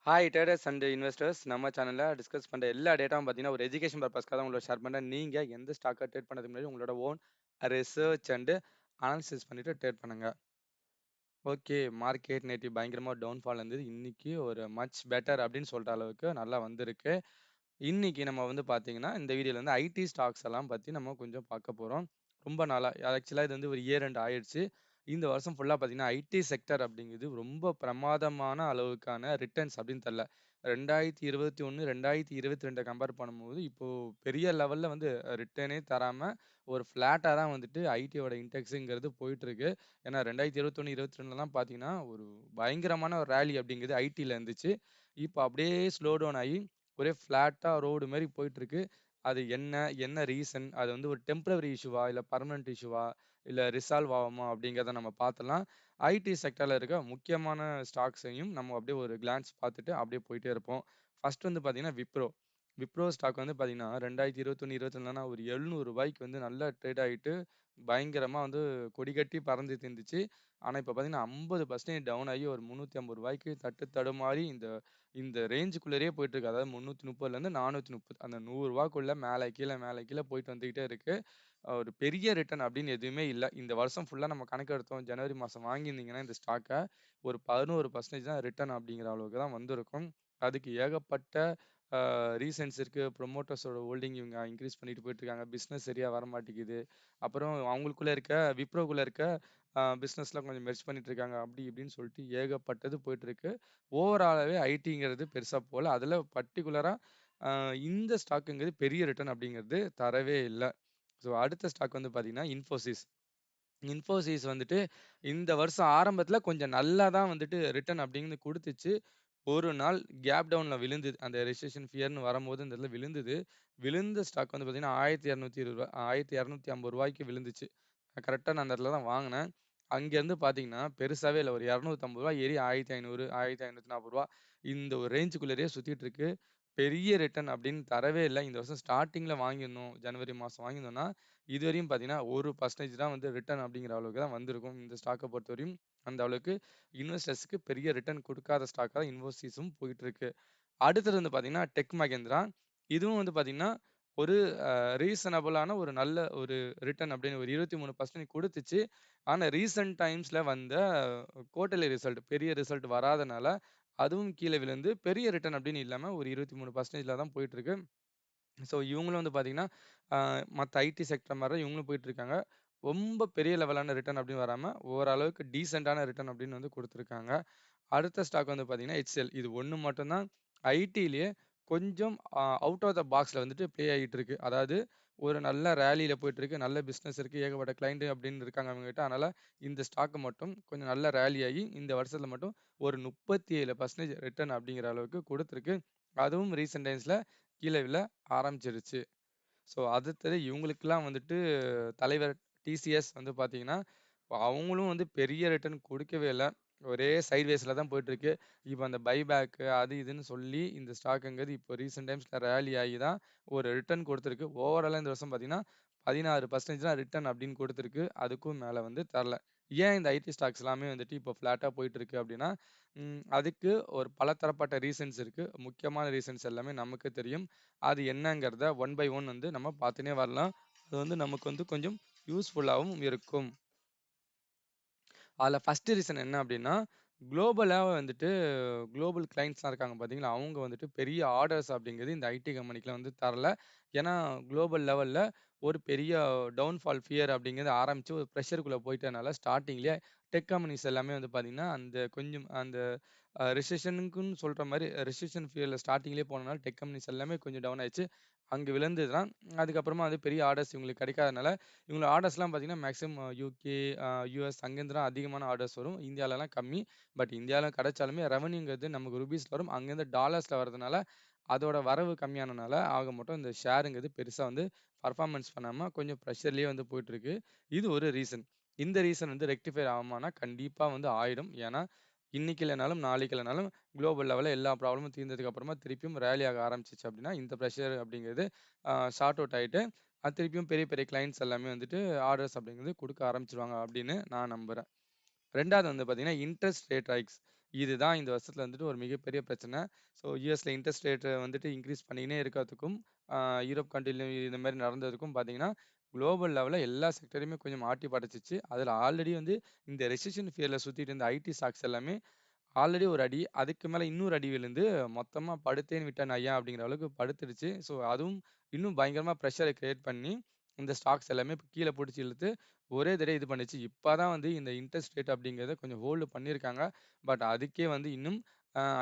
Hi traders and investors நம்ம சேனலில் discuss பண்ணுற எல்லா டேட்டாவும் பார்த்தீங்கன்னா ஒரு எஜுகேஷன் பர்பஸ்க்காக தான் உங்களோட ஷேர் பண்ணுறேன். நீங்கள் எந்த ஸ்டாக்கை ட்ரேட் பண்ணுறதுக்கு முன்னாடி உங்களோட ஓன் ரிசர்ச் அண்டு அனாலிசிஸ் பண்ணிவிட்டு ட்ரேட் பண்ணுங்க. ஓகே, மார்க்கெட் நேற்று பயங்கரமாக டவுன்ஃபால் இருந்தது. இன்னைக்கு ஒரு மச் பெட்டர் அப்படின்னு சொல்கிற அளவுக்கு நல்லா வந்திருக்கு. இன்னைக்கு நம்ம வந்து பார்த்தீங்கன்னா இந்த வீடியோவில் வந்து ஐடி ஸ்டாக்ஸ் எல்லாம் பற்றி நம்ம கொஞ்சம் பார்க்க போகிறோம். ரொம்ப நாளாக ஆக்சுவலாக இது வந்து ஒரு இயர் ரெண்டு ஆயிடுச்சு. இந்த வருஷம் ஃபுல்லாக பார்த்தீங்கன்னா ஐடி செக்டர் அப்படிங்கிறது ரொம்ப பிரமாதமான அளவுக்கான ரிட்டர்ன்ஸ் அப்படின்னு தெரில. 2021 2022 கம்பேர் பண்ணும்போது இப்போ பெரிய லெவலில் வந்து ரிட்டர்னே தராமல் ஒரு ஃப்ளாட்டாக தான் வந்துட்டு ஐடியோட இன்டெக்ஸுங்கிறது போயிட்டு இருக்கு. ஏன்னா 2021 22 பார்த்தீங்கன்னா ஒரு பயங்கரமான ஒரு ரேலி அப்படிங்கிறது ஐடியில் இருந்துச்சு. இப்போ அப்படியே ஸ்லோ டவுன் ஆகி ஒரே ஃப்ளாட்டா ரோடு மாரி போயிட்டுருக்கு. அது என்ன? என்ன ரீசன்? அது வந்து ஒரு டெம்பரரி இஷ்யூவா? இல்ல பெர்மனன்ட் இஷ்யூவா? இல்ல ரிசால்வ் ஆகுமா? அப்படிங்கிறத நம்ம பார்த்துடலாம். ஐடி செக்டார்ல இருக்க முக்கியமான ஸ்டாக்ஸையும் நம்ம அப்படியே ஒரு கிளான்ஸ் பார்த்துட்டு அப்படியே போயிட்டே இருப்போம். ஃபர்ஸ்ட் வந்து பார்த்தீங்கன்னா விப்ரோ. விப்ரோ ஸ்டாக் வந்து பார்த்தீங்கன்னா 2021, 22 ஒரு ரூ. 700 வந்து நல்லா ட்ரேட் ஆயிட்டு பயங்கரமா வந்து கொடிகட்டி பறந்துட்டு இருந்துச்சு. ஆனா இப்ப பார்த்தீங்கன்னா 50% டவுன் ஆகி ஒரு ரூ. 350 தட்டு தடுமாறி இந்த இந்த ரேஞ்சுக்குள்ளேயே போயிட்டு இருக்கு. அதாவது 330லேருந்து 430 அந்த ரூ. 100க்குள்ள மேல கீழ போயிட்டு வந்துகிட்டே இருக்கு. ஒரு பெரிய ரிட்டர்ன் அப்படின்னு எதுவுமே இல்ல. இந்த வருஷம் ஃபுல்லா நம்ம கணக்கு எடுத்தோம். ஜனவரி மாசம் வாங்கியிருந்தீங்கன்னா இந்த ஸ்டாக்க ஒரு 11% தான் ரிட்டர்ன் அப்படிங்கிற அளவுக்கு தான் வந்திருக்கும். அதுக்கு ஏகப்பட்ட ரீசன்ஸ் இருக்கு. ப்ரொமோட்டர்ஸோட ஹோல்டிங் இவங்க இன்கிரீஸ் பண்ணிட்டு போயிட்டு இருக்காங்க. பிசினஸ் சரியா வரமாட்டேங்குது. அப்புறம் அவங்களுக்குள்ள இருக்க விப்ரோக்குள்ள இருக்க பிசினஸ்லாம் கொஞ்சம் மெர்ஜ் பண்ணிட்டு இருக்காங்க. அப்படி இப்படின்னு சொல்லிட்டு ஏகப்பட்டது போயிட்டு இருக்கு. ஓவராலாவே ஐடிங்கிறது பெருசா போல. அதுல பர்ட்டிகுலரா அ இந்த ஸ்டாக்குங்கிறது பெரிய ரிட்டர்ன் அப்படிங்கிறது தரவே இல்ல. ஸோ அடுத்த ஸ்டாக் வந்து பார்த்தீங்கன்னா, இன்ஃபோசிஸ். இன்ஃபோசிஸ் வந்துட்டு இந்த வருஷம் ஆரம்பத்துல கொஞ்சம் நல்லா தான் வந்துட்டு ரிட்டர்ன் அப்படிங்கிறது குடுத்துச்சு. ஒரு நாள் கேப் டவுன்ல விழுந்தது. அந்த ரெசிஷன் ஃபியர்ன்னு வரும்போது இந்த இடத்துல விழுந்தது. விழுந்த ஸ்டாக் வந்து பார்த்தீங்கன்னா, ரூ. 1220 ரூ. 1250 விழுந்துச்சு. கரெக்ட்டா நான் அந்த இடத்துல தான் வாங்குனேன். அங்கேருந்து பார்த்தீங்கன்னா, பெருசாவே இல்ல. ஒரு ரூ. 250 ஏறி 1500 ரூ. 1540 இந்த ஒரு ரேஞ்சுக்குள்ளேயே சுத்திட்டு இருக்கு. பெரிய ரிட்டர்ன் அப்படின்னு தரவே இல்ல. இந்த வருஷம் ஸ்டார்ட்டிங்ல வாங்கியிருந்தோம். ஜனவரி மாசம் வாங்கியிருந்தோம்னா, இதுவரையும் பார்த்தீங்கன்னா, 1% தான் வந்து ரிட்டர்ன் அப்படிங்கிற அளவுக்கு தான் வந்திருக்கும். இந்த ஸ்டாக்க பொறுத்தவரையும் அந்த அளவுக்கு இன்வெஸ்டர்ஸ்க்கு பெரிய ரிட்டர்ன் குடுக்காத ஸ்டாக்கா தான் இன்ஃபோசிஸும் போயிட்டு இருக்கு. அடுத்தது வந்து பார்த்தீங்கன்னா, டெக் மகேந்திரா. இதுவும் வந்து பார்த்தீங்கன்னா, ஒரு ரீசனபிளான ஒரு நல்ல ஒரு ரிட்டர்ன் அப்படின்னு ஒரு 23% குடுத்துச்சு. ஆனா ரீசென்ட் டைம்ஸ்ல வந்த குவார்ட்டர்லி ரிசல்ட் பெரிய ரிசல்ட் வராதனால, அதுவும் கீழ விழுந்து பெரிய ரிட்டர்ன் அப்படின்னு இல்லாம ஒரு 23%ல தான் போயிட்டு இருக்கு. ஸோ இவங்களும் வந்து பார்த்தீங்கன்னா, அ மத்த ஐடி செக்டர் மாரி தான் இவங்களும் போயிட்டுருக்காங்க. ரொம்ப பெரிய லெவலான ரிட்டர்ன் அப்படின்னு வராம, ஓரளவுக்கு டீசென்ட்டான ரிட்டர்ன் அப்படின்னு வந்து குடுத்துருக்காங்க. அடுத்த ஸ்டாக் வந்து பார்த்தீங்கன்னா, HCL. இது ஒண்ணு மட்டும் தான் ஐடிலயே கொஞ்சம் அவுட் ஆஃப் த பாக்ஸ்ல வந்துட்டு ப்ளே ஆகிட்டு இருக்கு. அதாவது ஒரு நல்ல ரேலியில போயிட்டுருக்கு. நல்ல பிசினஸ் இருக்கு. ஏகப்பட்ட கிளையண்ட் அப்படின்னு இருக்காங்க அவங்ககிட்ட. அதனால இந்த ஸ்டாக் மட்டும் கொஞ்சம் நல்ல ரேலி ஆகி இந்த வருஷத்துல மட்டும் ஒரு 37% ரிட்டர்ன் அப்படிங்கிற அளவுக்கு குடுத்துருக்கு. அதுவும் ரீசென்ட் டைம்ஸ்ல கீழ விழ ஆரம்பிச்சிருச்சு. ஸோ அடுத்தது இவங்களுக்கெல்லாம் வந்துட்டு தலைவர் டிசிஎஸ் வந்து பார்த்தீங்கன்னா, அவங்களும் வந்து பெரிய ரிட்டர்ன் குடுக்கவே இல்ல. ஒரே சைட்வேஸ்ல தான் போயிட்டுருக்கு. இப்ப அந்த பைபேக் அது இதுன்னு சொல்லி இந்த ஸ்டாக்குங்கிறது இப்போ ரீசென்ட் டைம்ஸ்ல ரேலி ஆகி தான் ஒரு ரிட்டர்ன் குடுத்துருக்கு. ஓவராலா இந்த வருஷம் பார்த்தீங்கன்னா, 16% தான் ரிட்டர்ன் அப்படின்னு குடுத்துருக்கு. அதுக்கும் மேல வந்து தரல. ஏன் இந்த ஐடி ஸ்டாக்ஸ் எல்லாமே வந்துட்டு இப்போ ஃப்ளாட்டா போயிட்டுருக்கு அப்படின்னா, அதுக்கு ஒரு பலதரப்பட்ட ரீசன்ஸ் இருக்கு. முக்கியமான ரீசன்ஸ் எல்லாமே நமக்கு தெரியும். அது என்னங்கிறத ஒன் பை ஒன் வந்து நம்ம பார்த்துன்னே வரலாம். அது வந்து நமக்கு வந்து கொஞ்சம் யூஸ்ஃபுல்லாவும் இருக்கும். அதுல ஃபர்ஸ்ட் ரீசன் என்ன அப்டின்னா, குளோபலா வந்துட்டு குளோபல் கிளையண்ட்ஸ்லாம் இருக்காங்க பார்த்தீங்களா, அவங்க வந்துட்டு பெரிய ஆர்டர்ஸ் அப்படிங்கிறது இந்த ஐடி கம்பெனிக்குலாம் வந்து தரல. ஏன்னா, குளோபல் லெவல்ல ஒரு பெரிய டவுன்ஃபால் ஃபியர் அப்படிங்கிறது ஆரம்பிச்சு ஒரு ப்ரெஷர்க்குள்ள போயிட்டனால ஸ்டார்ட்டிங்லயே டெக் கம்பெனிஸ் எல்லாமே வந்து பார்த்தீங்கன்னா, அந்த கொஞ்சம் அந்த ரிசெஷனுக்குன்னு சொல்ற மாரி ரிசெஷன் ஃபியர்ல ஸ்டார்ட்டிங்லயே போனனால டெக் கம்பெனிஸ் எல்லாமே கொஞ்சம் டவுன் ஆயிடுச்சு. அங்க விழுந்தது தான். அதுக்கப்புறமா வந்து பெரிய ஆர்டர்ஸ் இவங்களுக்கு கிடைக்காதனால, இவங்களோட ஆர்டர்ஸ்லாம் பார்த்தீங்கன்னா, மேக்ஸிமம் யுகே, யுஎஸ் அங்கேருந்து தான் அதிகமான ஆர்டர்ஸ் வரும். இந்தியாலலாம் கம்மி. பட் இந்தியால கிடைச்சாலுமே ரெவென்யூங்கிறது நமக்கு ரூபீஸ்ல வரும். அங்கேருந்து டாலர்ஸ்ல வரதுனால, அதோட வரவு கம்மியானனால, ஆக மொத்தம் இந்த ஷேருங்கிறது பெருசா வந்து பெர்ஃபார்மன்ஸ் பண்ணாம கொஞ்சம் ப்ரெஷர்லயே வந்து போயிட்டுருக்கு. இது ஒரு ரீசன். இந்த ரீசன் வந்து ரெக்டிஃபை ஆகுமானா, கண்டிப்பா வந்து ஆயிடும். ஏன்னா, இன்னைக்கு இல்லனாலும், நாளைக்கு இல்லனாலும் குளோபல் லெவல்ல எல்லா ப்ராப்ளமும் தீர்ந்ததுக்கு அப்புறமா திருப்பியும் ரேலி ஆக ஆரம்பிச்சுச்சு அப்படின்னா, இந்த ப்ரெஷர் அப்படிங்கிறது சார்ட் அவுட் ஆயிட்டு, அது திருப்பியும் பெரிய பெரிய கிளையண்ட்ஸ் எல்லாமே வந்துட்டு ஆர்டர்ஸ் அப்படிங்கிறது குடுக்க ஆரம்பிச்சுருவாங்க அப்படின்னு நான் நம்புறேன். 2வது வந்து பார்த்தீங்கன்னா, இன்ட்ரெஸ்ட் ரேட் ஹைக்ஸ். இதுதான் இந்த வருஷத்துல வந்துட்டு ஒரு மிகப்பெரிய பிரச்சனை. ஸோ யுஎஸ்ல இன்ட்ரெஸ்ட் ரேட் வந்துட்டு இன்க்ரீஸ் பண்ணிக்கினே இருக்கிறதுக்கும், அ யூரோப் கண்ட்ரில இந்த மாரி நடந்ததுக்கும் பார்த்தீங்கன்னா, குளோபல் லெவல்ல எல்லா செக்டரையுமே கொஞ்சம் ஆட்டி படைச்சுச்சு. அதுல ஆல்ரெடி வந்து இந்த ரெசிஷன் ஃபியர்ல சுத்திட்டு இருந்த ஐடி ஸ்டாக்ஸ் எல்லாமே ஆல்ரெடி ஒரு அடி, அதுக்கு மேல இன்னொரு அடி விழுந்து, மொத்தமா படுத்தேன் விட்டேன் ஐயா! அப்படிங்கிற அளவுக்கு படுத்துருச்சு. ஸோ, அதுவும் இன்னும் பயங்கரமா பிரஷர கிரியேட் பண்ணி, இந்த ஸ்டாக்ஸ் எல்லாமே இப்ப கீழ புடிச்சு இழுத்து, ஒரே தடவையா இது பண்ணுச்சு. இப்ப தான் வந்து இந்த இன்ட்ரெஸ்ட் ரேட் அப்படிங்கிறத கொஞ்சம் ஹோல்டு பண்ணியிருக்காங்க. பட் அதுக்கே வந்து இன்னும்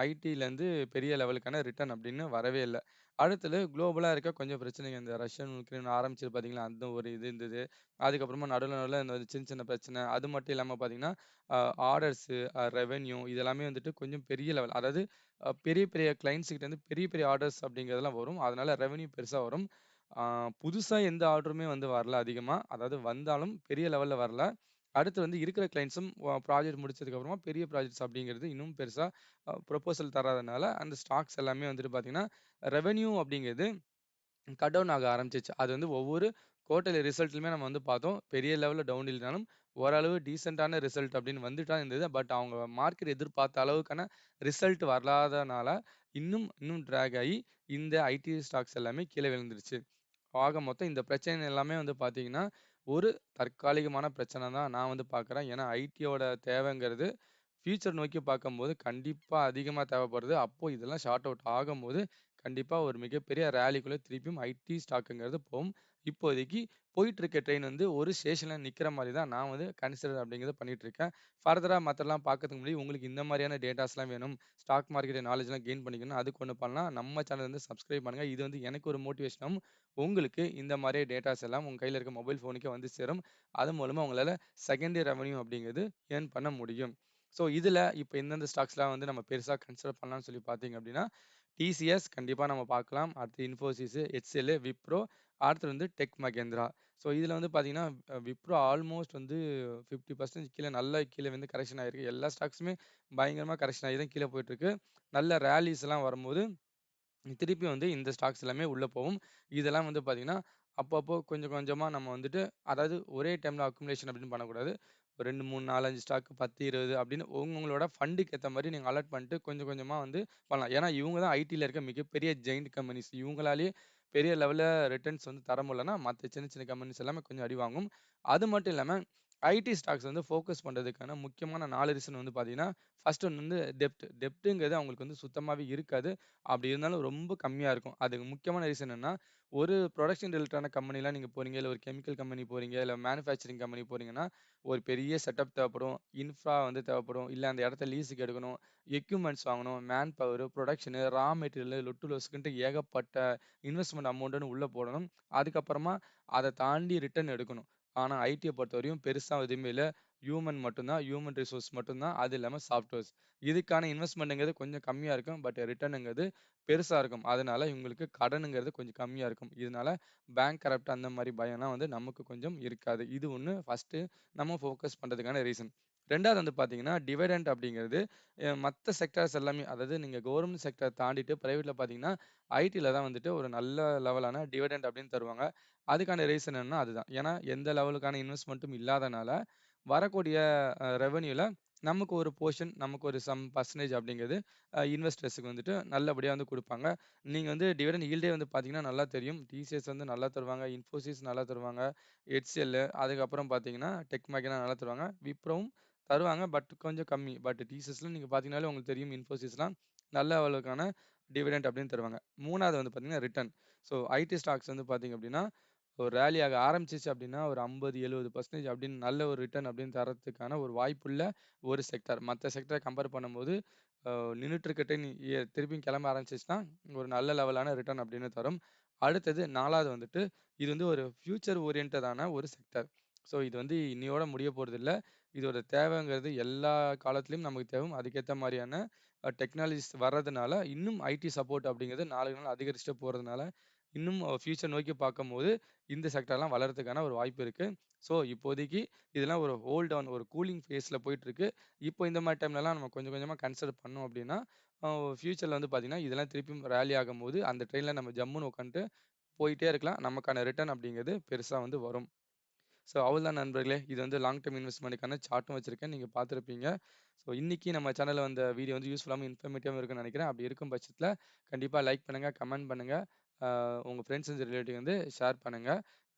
ஐடிலேருந்து பெரிய லெவலுக்கான ரிட்டர்ன் அப்படின்னு வரவே இல்ல. அடுத்தது குளோபலா இருக்க கொஞ்சம் பிரச்சனைங்க. இந்த ரஷ்யன், உக்ரைன் ஆரம்பிச்சது பார்த்தீங்களா, அந்த ஒரு இது இருந்தது. அதுக்கப்புறமா நடுவுல இந்த சின்ன சின்ன பிரச்சனை. அது மட்டும் இல்லாம பார்த்தீங்கன்னா, அ ஆர்டர்ஸு, ரெவென்யூ இது எல்லாமே வந்துட்டு கொஞ்சம் பெரிய லெவல். அதாவது பெரிய பெரிய கிளையண்ட்ஸ் கிட்டேருந்து பெரிய பெரிய ஆர்டர்ஸ் அப்படிங்கிறதெல்லாம் வரும். அதனால ரெவென்யூ பெருசா வரும். ஆ புதுசா எந்த ஆர்டருமே வந்து வரல அதிகமா. அதாவது வந்தாலும் பெரிய லெவல்ல வரல. அடுத்து வந்து இருக்கிற கிளையண்ட்ஸும் ப்ராஜெக்ட் முடிச்சதுக்கு அப்புறமா பெரிய ப்ராஜெக்ட்ஸ் அப்படிங்கிறது இன்னும் பெருசா ப்ரொபோசல் தராதனால, அந்த ஸ்டாக்ஸ் எல்லாமே வந்துட்டு பார்த்தீங்கன்னா, ரெவென்யூ அப்படிங்கிறது கட் டவுன் ஆக ஆரம்பிச்சுச்சு. அது வந்து ஒவ்வொரு குவார்ட்டர்லி ரிசல்ட்லயுமே நம்ம வந்து பார்த்தோம். பெரிய லெவல்ல டவுன் இல்லனாலும், ஓரளவு டீசென்ட்டான ரிசல்ட் அப்படின்னு வந்துட்டு தான் இருந்தது. பட் அவங்க மார்க்கெட் எதிர்பார்த்த அளவுக்கான ரிசல்ட் வராதனால, இன்னும் டிராக் ஆயி இந்த ஐடி ஸ்டாக்ஸ் எல்லாமே கீழ விழுந்துருச்சு. ஆக மொத்தம் இந்த பிரச்சனை எல்லாமே வந்து பார்த்தீங்கன்னா, ஒரு தற்காலிகமான பிரச்சனை தான் நான் வந்து பார்க்குறேன். ஏன்னா ஐடியோட தேவைங்கிறது ஃபியூச்சர் நோக்கி பார்க்கும்போது கண்டிப்பா அதிகமா தேவைப்படுது. அப்போ இதெல்லாம் ஷார்ட் அவுட் ஆகும்போது, கண்டிப்பா ஒரு மிகப்பெரிய ரேலிக்குள்ள திருப்பியும் ஐடி ஸ்டாக்குங்கிறது போகும். இப்போதைக்கு போயிட்டு இருக்க ட்ரெயின் வந்து ஒரு ஸ்டேஷன்ல நிக்கிற மாரி தான் நான் வந்து கன்சிடர் அப்படிங்கிறத பண்ணிட்டு இருக்கேன். ஃபர்தரா மத்தெல்லாம் பார்க்கறதுக்கு முன்னாடி உங்களுக்கு இந்த மாரியான டேட்டாஸ்லாம் வேணும். ஸ்டாக் மார்க்கெட் நாலேட்ஜ்லாம் கெயின் பண்ணிக்கணும். அதுக்கு ஒண்ணு பண்ணலாம். நம்ம சேனல் வந்து சப்ஸ்கிரைப் பண்ணுங்க. இது வந்து எனக்கு ஒரு மோட்டிவேஷனாவும், உங்களுக்கு இந்த மாரி டேட்டாஸ் எல்லாம் உங்க கையில இருக்க மொபைல் ஃபோனுக்கே வந்து சேரும். அது மூலமா உங்களால செகண்டரி ரெவென்யூ அப்படிங்கிறது ஏர்ன் பண்ண முடியும். ஸோ, இதுல இப்ப எந்தெந்த ஸ்டாக்ஸ்லாம் வந்து நம்ம பெருசா கன்சிடர் பண்ணலாம்னு சொல்லி பார்த்தீங்க அப்படின்னா, டிசிஎஸ் கண்டிப்பா நம்ம பார்க்கலாம். அடுத்து இன்ஃபோசிஸ், HCL, விப்ரோ, அடுத்து வந்து டெக் மகேந்திரா. ஸோ, இதுல வந்து பார்த்தீங்கன்னா, விப்ரோ ஆல்மோஸ்ட் வந்து 50% கீழ நல்லா கீழ வந்து கரெக்ஷன் ஆயிருக்கு. எல்லா ஸ்டாக்ஸுமே பயங்கரமா கரெக்ஷன் ஆகி தான் கீழ போயிட்டுருக்கு. நல்ல ரேலீஸ்லாம் வரும்போது திருப்பி வந்து இந்த ஸ்டாக்ஸ் எல்லாமே உள்ள போகும். இதெல்லாம் வந்து பார்த்தீங்கன்னா, அப்பப்போ கொஞ்சம் கொஞ்சமா நம்ம வந்துட்டு அதாவது ஒரே டைம்ல அக்குமுலேஷன் அப்படின்னு பண்ணக்கூடாது. 2, 3, 4, 5 ஸ்டாக் 10, 20 அப்படின்னு உங்களோட ஃபண்டுக்கு ஏத்த மாரி நீங்க அலாட் பண்ணிட்டு கொஞ்சம் கொஞ்சமா வந்து பண்ணலாம். ஏன்னா, இவங்க தான் ஐடில இருக்க மிகப்பெரிய ஜெயன்ட் கம்பெனிஸ். இவங்களாலேயே பெரிய லெவல்ல ரிட்டர்ன்ஸ் வந்து தர முடியலன்னா, மத்த சின்ன சின்ன கம்பெனிஸ் எல்லாமே கொஞ்சம் அடி வாங்கும். அது மட்டும் இல்லாம ஐடி ஸ்டாக்ஸ் வந்து ஃபோக்கஸ் பண்றதுக்கான முக்கியமான 4 ரீசன் வந்து பார்த்தீங்கன்னா, ஃபர்ஸ்ட் ஒன் வந்து டெப்ட்ங்கிறது அவங்களுக்கு வந்து சுத்தமாவே இருக்காது. அப்படி இருந்தாலும் ரொம்ப கம்மியா இருக்கும். அதுக்கு முக்கியமான ரீசன் என்னன்னா, ஒரு புரொடக்ஷன் ரிலேட்டடான கம்பெனிலாம் நீங்க போறீங்க, இல்ல ஒரு கெமிக்கல் கம்பெனி போறீங்க, இல்ல மேனுஃபேக்சரிங் கம்பெனி போறீங்கன்னா, ஒரு பெரிய செட்டப் தேவைப்படும். இன்ஃப்ரா வந்து தேவைப்படும். இல்ல அந்த இடத்த லீஸுக்கு எடுக்கணும். எக்யூப்மென்ட்ஸ் வாங்கணும். மேன் பவர், புரொடக்ஷனு, ரா மெட்டீரியல், லொட்டு லொசுக்குன்ட்டு ஏகப்பட்ட இன்வெஸ்ட்மென்ட் அமௌண்ட்டுன்னு உள்ள போடணும். அதுக்கப்புறமா அத தாண்டி ரிட்டர்ன் எடுக்கணும். ஆனா ஐடிய பொறுத்தவரையும் பெருசா எதுவுமே இல்ல. ஹியூமன் மட்டும் தான். ஹியூமன் ரிசோர்ஸ் மட்டும் தான். அது இல்லாம சாஃப்ட்வேர்ஸ். இதுக்கான இன்வெஸ்ட்மென்ட்ங்கிறது கொஞ்சம் கம்மியா இருக்கும். பட் ரிட்டர்ன்ங்கிறது பெருசா இருக்கும். அதனால இவங்களுக்கு கடனுங்கிறது கொஞ்சம் கம்மியா இருக்கும். இதனால பேங்க் கரப்ட் அந்த மாரி பயம்லாம் வந்து நமக்கு கொஞ்சம் இருக்காது. இது ஒண்ணு ஃபர்ஸ்ட்டு நம்ம ஃபோக்கஸ் பண்றதுக்கான ரீசன். 2வது வந்து பார்த்தீங்கன்னா, டிவிடெண்ட் அப்படிங்கிறது மத்த செக்டார்ஸ் எல்லாமே அதாவது நீங்க கவர்மெண்ட் செக்டார் தாண்டிட்டு பிரைவேட்ல பார்த்தீங்கன்னா, ஐடில தான் வந்துட்டு ஒரு நல்ல லெவலான டிவிடெண்ட் அப்படின்னு தருவாங்க. அதுக்கான ரீசன் என்னன்னா அதுதான். ஏன்னா எந்த லெவலுக்கான இன்வெஸ்ட்மென்ட்டும் இல்லாதனால, வரக்கூடிய ரெவென்யூல நமக்கு ஒரு போர்ஷன், நமக்கு ஒரு சம் பெர்சன்டேஜ் அப்படிங்கிறது இன்வெஸ்டர்ஸ்க்கு வந்துட்டு நல்லபடியா வந்து குடுப்பாங்க. நீங்க வந்து டிவிடெண்ட் ஈல்டே வந்து பார்த்தீங்கன்னா நல்லா தெரியும். டிசிஎஸ் வந்து நல்லா தருவாங்க. இன்ஃபோசிஸ் நல்லா தருவாங்க. HCL அதுக்கப்புறம் பார்த்தீங்கன்னா, டெக் மகேனா நல்லா தருவாங்க. விப்ரோவும் தருவாங்க. பட் கொஞ்சம் கம்மி. பட் டிசிஎஸ்ல நீங்க பார்த்தீங்கனாலே உங்களுக்கு தெரியும். இன்ஃபோசிஸ்லாம் நல்ல அளவுக்கான டிவிடெண்ட் அப்படின்னு தருவாங்க. 3வது வந்து பார்த்தீங்கன்னா, ரிட்டர்ன். ஸோ ஐடி ஸ்டாக்ஸ் வந்து பார்த்தீங்க அப்படின்னா, ஒரு ராலி ஆக ஆரம்பிச்சுச்சு அப்படின்னா, ஒரு 50, 70% அப்படின்னு நல்ல ஒரு ரிட்டர்ன் அப்படின்னு தர்றதுக்கான ஒரு வாய்ப்புள்ள ஒரு செக்டார். மத்த செக்டார கம்பேர் பண்ணும்போது, அ நின்னுட்டு இருக்க ட்ரெயின் திருப்பியும் கிளம்ப ஆரம்பிச்சுச்சுன்னா, ஒரு நல்ல லெவலான ரிட்டர்ன் அப்படின்னு தரும். அடுத்தது 4வது வந்துட்டு, இது வந்து ஒரு ஃபியூச்சர் ஓரியன்டடான ஒரு செக்டார். ஸோ இது வந்து இன்னியோட முடிய போறதில்ல. இதோட தேவைங்கிறது எல்லா காலத்திலயும் நமக்கு தேவும். அதுக்கேத்த மாரியான டெக்னாலஜிஸ் வர்றதுனால, இன்னும் ஐடி சப்போர்ட் அப்படிங்கிறது நாளுக்கு நாள் அதிகரிச்சுட்டே போறதுனால, இன்னும் ஃபியூச்சர் நோக்கி பார்க்கும்போது, இந்த செக்டார்லாம் வளர்றதுக்கான ஒரு வாய்ப்பு இருக்கு. ஸோ இப்போதைக்கு இதெல்லாம் ஒரு ஹோல்ட் ஆன் ஒரு கூலிங் ஃபேஸ்ல போயிட்டுருக்கு. இப்போ இந்த மாரி டைம்லலாம் நம்ம கொஞ்சம் கொஞ்சமா கன்சிடர் பண்ணோம் அப்படின்னா, அ ஃபியூச்சர்ல வந்து பார்த்தீங்கன்னா, இதெல்லாம் திருப்பியும் ராலி ஆகும்போது, அந்த ட்ரெயின்ல நம்ம ஜம்முன்னு உட்காந்துட்டு போயிட்டே இருக்கலாம். நமக்கான ரிட்டர்ன் அப்படிங்கிறது பெருசா வந்து வரும். ஸோ அவ்வளோதான் நண்பர்களே. இது வந்து லாங் டர்ம் இன்வெஸ்ட்மென்ட்க்கான சார்ட்டும் வச்சிருக்கேன். நீங்க பார்த்திருப்பீங்க. ஸோ இன்னைக்கு நம்ம சேனல்ல வந்த வீடியோ வந்து யூஸ்ஃபுல்லாவும், இன்ஃபர்மேட்டிவாவும் இருக்குன்னு நினைக்கிறேன். அப்படி இருக்கும் பட்சத்தில கண்டிப்பா லைக் பண்ணுங்க, கமெண்ட் பண்ணுங்க. உங்க ஃப்ரெண்ட்ஸ் அண்ட் ரிலேட்டிவ் வந்து ஷேர் பண்ணுங்க.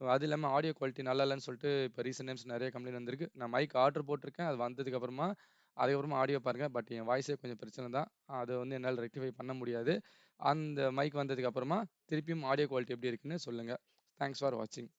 அது இல்லாம ஆடியோ குவாலிட்டி நல்லா இல்லன்னு சொல்லிட்டு இப்ப ரீசென்ட் டைம்ஸ் நெறைய கம்ப்ளைண்ட் வந்திருக்கு. நான் மைக் ஆர்டர் போட்டிருக்கேன். அது வந்ததுக்கு அப்புறமா அதுக்கப்புறமா ஆடியோ பாருங்க. பட் என் வாய்ஸே கொஞ்சம் பிரச்சனை தான். அத வந்து என்னால ரெக்டிஃபை பண்ண முடியாது. அந்த மைக் வந்ததுக்கு அப்புறமா திருப்பியும் ஆடியோ குவாலிட்டி எப்படி இருக்குன்னு சொல்லுங்க. தேங்க்ஸ் ஃபார் வாட்சிங்.